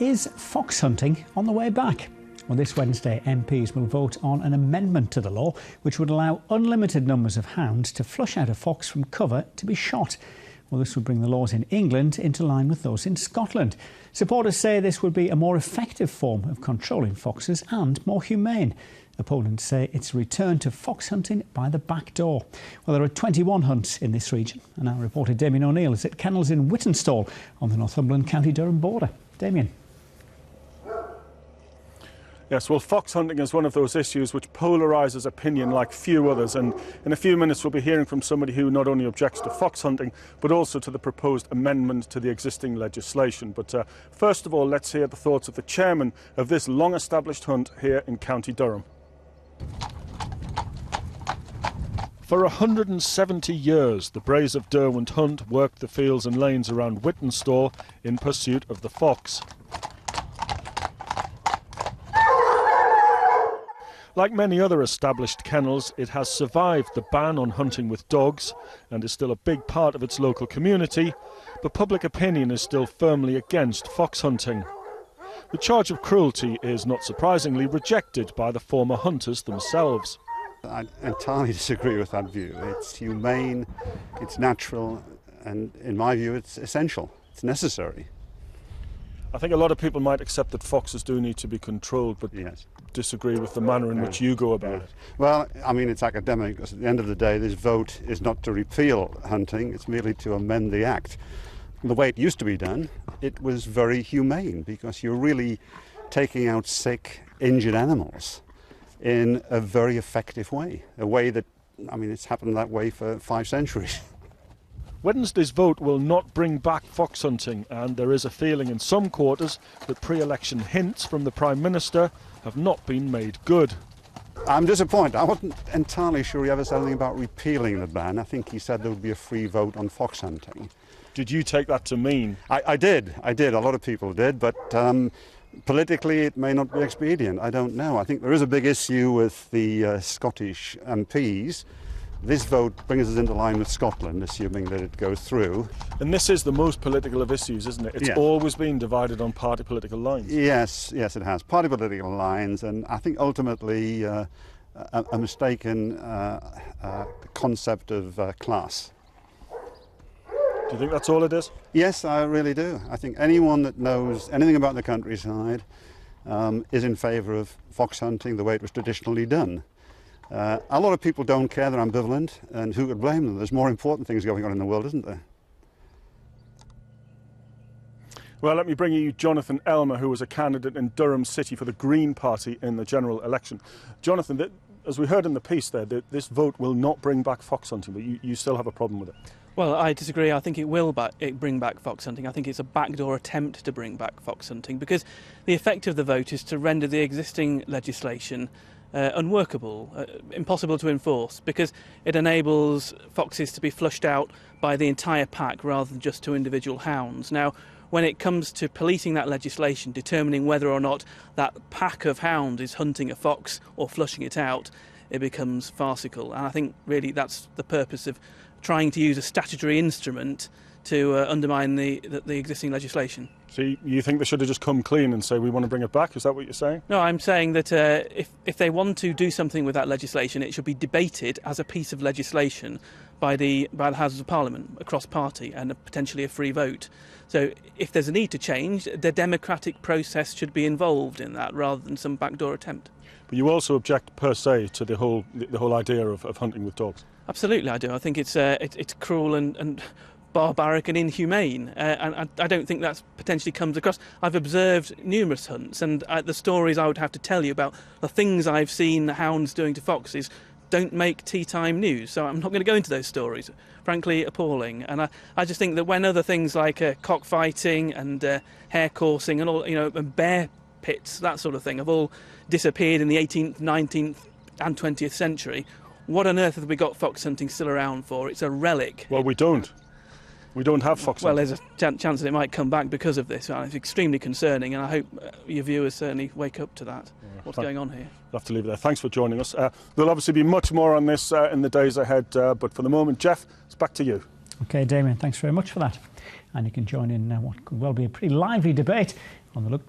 Is fox hunting on the way back? Well, this Wednesday, MPs will vote on an amendment to the law which would allow unlimited numbers of hounds to flush out a fox from cover to be shot. Well, this would bring the laws in England into line with those in Scotland. Supporters say this would be a more effective form of controlling foxes and more humane. Opponents say it's a return to fox hunting by the back door. Well, there are 21 hunts in this region, and our reporter Damien O'Neill is at kennels in Whittonstall on the Northumberland-County Durham border. Damien. Yes, well, fox hunting is one of those issues which polarises opinion like few others, and in a few minutes we'll be hearing from somebody who not only objects to fox hunting but also to the proposed amendment to the existing legislation. But first of all, let's hear the thoughts of the chairman of this long-established hunt here in County Durham. For 170 years, the Braes of Derwent Hunt worked the fields and lanes around Whittonstall in pursuit of the fox. Like many other established kennels, it has survived the ban on hunting with dogs and is still a big part of its local community, but public opinion is still firmly against fox hunting. The charge of cruelty is, not surprisingly, rejected by the former hunters themselves. I entirely disagree with that view. It's humane, it's natural, and in my view it's essential, it's necessary. I think a lot of people might accept that foxes do need to be controlled, but yes, disagree with the manner in which you go about it. Well, I mean, it's academic, because at the end of the day this vote is not to repeal hunting, it's merely to amend the Act. The way it used to be done, it was very humane, because you're really taking out sick, injured animals in a very effective way, a way that, I mean, it's happened that way for 5 centuries. Wednesday's vote will not bring back fox hunting, and there is a feeling in some quarters that pre-election hints from the Prime Minister have not been made good. I'm disappointed. I wasn't entirely sure he ever said anything about repealing the ban. I think he said there would be a free vote on fox hunting. Did you take that to mean? I did. A lot of people did, but politically it may not be expedient. I don't know. I think there is a big issue with the Scottish MPs. This vote brings us into line with Scotland, assuming that it goes through. And this is the most political of issues, isn't it? It's always been divided on party political lines. Yes, it has. Party political lines, and I think ultimately a mistaken concept of class. Do you think that's all it is? Yes, I really do. I think anyone that knows anything about the countryside is in favour of fox hunting the way it was traditionally done. A lot of people don't care, they're ambivalent, and who could blame them? There's more important things going on in the world, isn't there? Well, let me bring you Jonathan Elmer, who was a candidate in Durham City for the Green Party in the general election. Jonathan, as we heard in the piece there, this vote will not bring back fox hunting, but you still have a problem with it. Well, I disagree. I think it will bring back fox hunting. I think it's a backdoor attempt to bring back fox hunting, because the effect of the vote is to render the existing legislation unworkable, impossible to enforce, because it enables foxes to be flushed out by the entire pack rather than just to individual hounds. Now, when it comes to policing that legislation, determining whether or not that pack of hounds is hunting a fox or flushing it out, it becomes farcical. And I think really that's the purpose of trying to use a statutory instrument to undermine the existing legislation. So you think they should have just come clean and say we want to bring it back? Is that what you're saying? No, I'm saying that if they want to do something with that legislation, it should be debated as a piece of legislation by the Houses of Parliament across party, and potentially a free vote. So if there's a need to change, the democratic process should be involved in that rather than some backdoor attempt. But you also object per se to the whole idea of hunting with dogs? Absolutely, I do. I think it's cruel and barbaric and inhumane, and I don't think that potentially comes across. I've observed numerous hunts, and the stories I would have to tell you about the things I've seen the hounds doing to foxes don't make tea time news, so I'm not going to go into those stories. Frankly, appalling. And I just think that when other things like cockfighting and hare coursing and all, and bear pits, that sort of thing, have all disappeared in the 18th, 19th and 20th century, what on earth have we got fox hunting still around for? It's a relic. Well, we don't. We don't have fox hunting. Well, there's a chance that it might come back because of this. It's extremely concerning, and I hope your viewers certainly wake up to that. What's going on here? We'll have to leave it there. Thanks for joining us. There'll obviously be much more on this in the days ahead, but for the moment, Jeff, it's back to you. OK, Damien, thanks very much for that. And you can join in what could well be a pretty lively debate on the Look North.